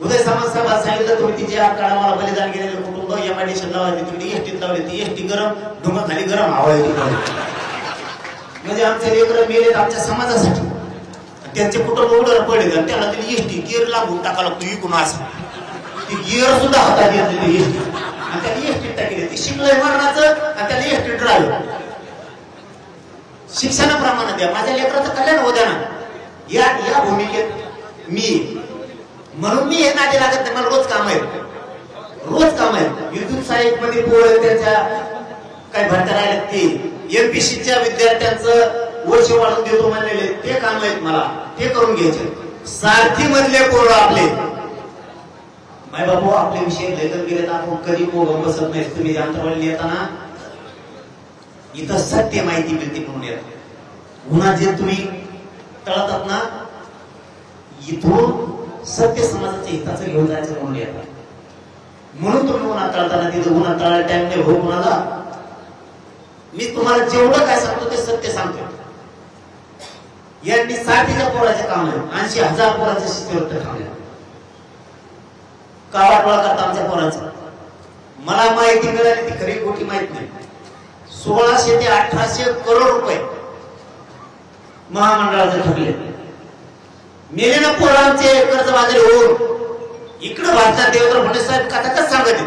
उदय समाज सभा सांगितलं तुम्ही तिचे आठ काळा मला बलिदान केलेलं कुटुंब एमआयडीसी लावली तिकडे एसटीत लावली ती एसटी गरम ढुंगा खाली गरम हवा येते म्हणजे आमचे लेकरं मेलेत आमच्या समाजासाठी त्यांचे कुटुंब उडर पडले त्याला दिली एसटी गिअर लागून टाका लागतो इकून असं ती गिअर सुद्धा हातात घेतलेली एसटी आणि त्याला एसटीत टाकली ती शिकलंय मरणाचं आणि त्याला एसटी ड्रायव्हर शिक्षणाप्रमाणे द्या माझ्या लेकराचं कल्याण होऊ द्या ना या भूमिकेत मी म्हणून मी हे नाते लागत नाही मला रोज काम आहे विद्युत सहाय्यक मध्ये पोरं त्यांच्या काय भरत्या राहिल्यात ते एमपीसीच्या विद्यार्थ्यांचं वर्ष वाढून देतो म्हणलेले ते काम आहेत मला ते करून घ्यायचे सारथी मधले पोरं आपले माय बाबू आपले विषय लेखन गेले तर आपण कधी पोगम बसत नाही तुम्ही यंत्रवाली येताना इथं सत्य माहिती मिळते म्हणून येतात गुन्हा जे तुम्ही टळतात ना इथून सत्य समाजाच्या हिताचं घेऊन जायचं म्हणून येतात म्हणून तुम्ही गुन्हा टळताना तिथं गुन्हा टळायला टाइम नाही हो कुणाला मी तुम्हाला जेवढं काय सांगतो ते सत्य सांगतो यांनी 60च्या पोराचे काम आहे 80,000 पोराच्या शिष्यवृत्ती थांबले कावाटोळा करता आमच्या पोराचं मला माहिती मिळाली ती खरी खोटी माहित नाही 1600 ते 1800 करोड रुपये महामंडळाचे ठरले मेले ना पोरांचे कर्जबाजारी होऊन इकडं भारतात देवेंद्र फडणवीस साहेब कथाच सांगत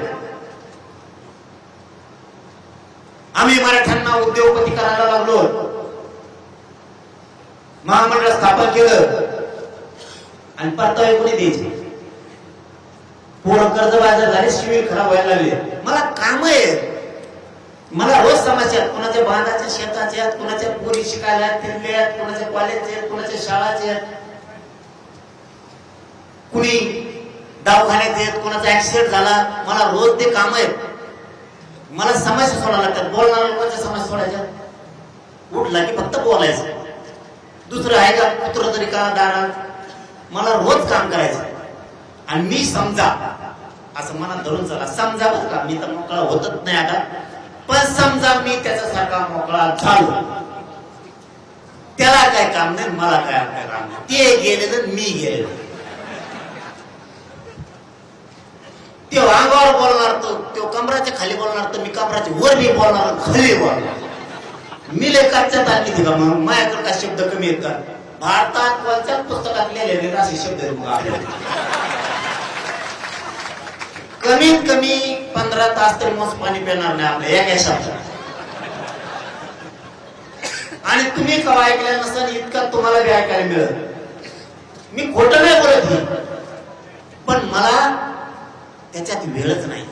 आम्ही मराठ्यांना उद्योगपती करायला लागलो महामंडळ स्थापन केलं आणि परतावे कोणी द्यायचे पोरं कर्जबाजार झाले सिव्हिल खराब व्हायला लागले मला काम आहे मला रोज समस्या आहेत कोणाच्या बांधाच्या शेताचे आहेत कोणाच्या पोरी शिकायला फिरले आहेत कोणाच्या कॉलेजचे आहेत कोणाच्या शाळाचे आहेत कुणी दवाखान्यात आहेत कोणाचा ऍक्सिडेंट झाला मला रोज ते काम आहेत मला समस्या सोडायला लागतात बोलणाऱ्या लोकांच्या समस्या सोडायच्या उठला की फक्त बोलायचं दुसरं आहे का कुत्र तरी का दारात मला रोज काम करायचं आणि मी समजा असं मनात धरून चला समजा बरं का मी तर मोकळा होतच नाही आता पण समजा मी त्याच्यासारखा मोकळा झालो त्याला काय काम नाही मला काय काम नाही ते गेले तर मी गेले ते अंगावर बोलणार तो कमराच्या खाली बोलणार तर मी कमराच्या वर बी बोलणार खाली बोलणार मी लेखाच्यात आणली ती का मग माझ्याकडे काय शब्द कमी आहेत का भारतात कोणत्याच पुस्तकात लिहिलेले असे शब्द कमीत कमी 15 तास तरी मस्त पाणी पिणार नाही आपल्या एका शब्दात आणि तुम्ही कवा ऐकल्या नसताना इतका तुम्हाला बी ऐकायला मिळत मी खोटं नाही बोलत पण मला त्याच्यात वेळच नाही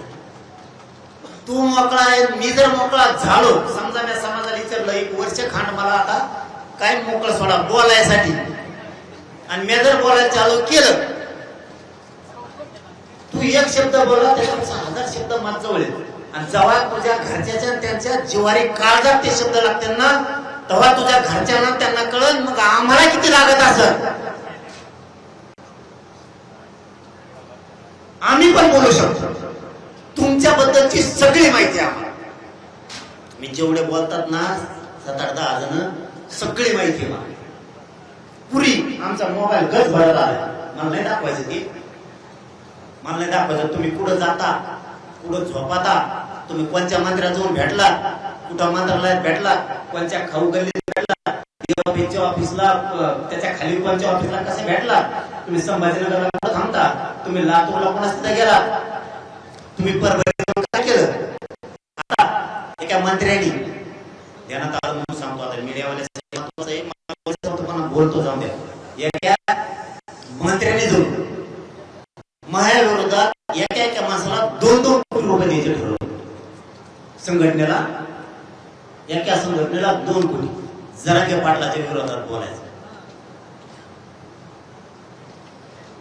तू मोकळा आहे मी जर मोकळा झालो समजा मी समाजाला विचारलं 1 वर्ष खांड मला आता काय मोकळं सोडा बोलायसाठी आणि मी जर बोलायला चालू केलं तू एक शब्द बोला त्याच्यापेक्षा 1000 शब्द माझं वळेल आणि जेव्हा तुझ्या घरच्याच्या त्यांच्या जिवारी काळजात ते शब्द लागतील ना तेव्हा तुझ्या घरच्यांना त्यांना कळलं मग आम्हाला किती लागत असत आम्ही पण बोलू शकतो तुमच्याबद्दलची सगळी माहिती आम्हाला मी जेवढे बोलतात ना 7-8-10 जण सगळी माहिती मला पुरी आमचा मोबाईल गज भरत आला मला नाही दाखवायचं ती मला नाही दाखवायचं तुम्ही कुठं जाता कुठं झोपाता तुम्ही कोणत्या मंदिरात जाऊन भेटला कुठं मंत्रालयात भेटला कोणत्या खाऊ गल्लीत भेटला ऑफिसला त्याच्या खाली कोणत्या ऑफिसला कसे भेटला तुम्ही संभाजीनगरला कुठं थांबता तुम्ही लातूरला कोणाच तिथे गेला तुम्ही परभणीला काय केलं आता एका मंत्र्यांनी ध्यानात आलं म्हणून सांगतो आता मीडियावाल्या बोलतो जाऊन द्या एका मंत्र्याने जो माझ्या विरोधात एका माणसाला 2-2 कोटी रुपये द्यायचे ठरवलं संघटनेला एका संघटनेला 2 कोटी जरांगे पाटलाच्या विरोधात बोलायचं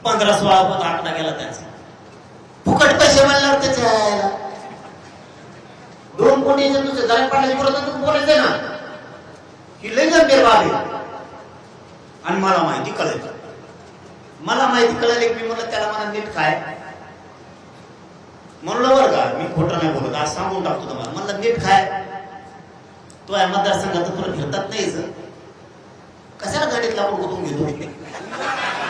15-16 पट आकडा गेला त्यांचा फुकट पैसे मिळणार त्याच्या 2 कोटी तुझ्या जरांगे पाटलाच्या विरोधात बोलायचं ना ही लय गंभीर बाब आहे आणि मला माहिती कळेल मला माहिती कळाली मी म्हणलं त्याला मला नीट काय म्हणलं बरं का मी खोटं नाही बोलत आज सांगून टाकतो तुम्हाला म्हणलं नीट काय तो या मतदारसंघात तुला फिरतात नाही कशाला गाडीत लावून गुतून घेतो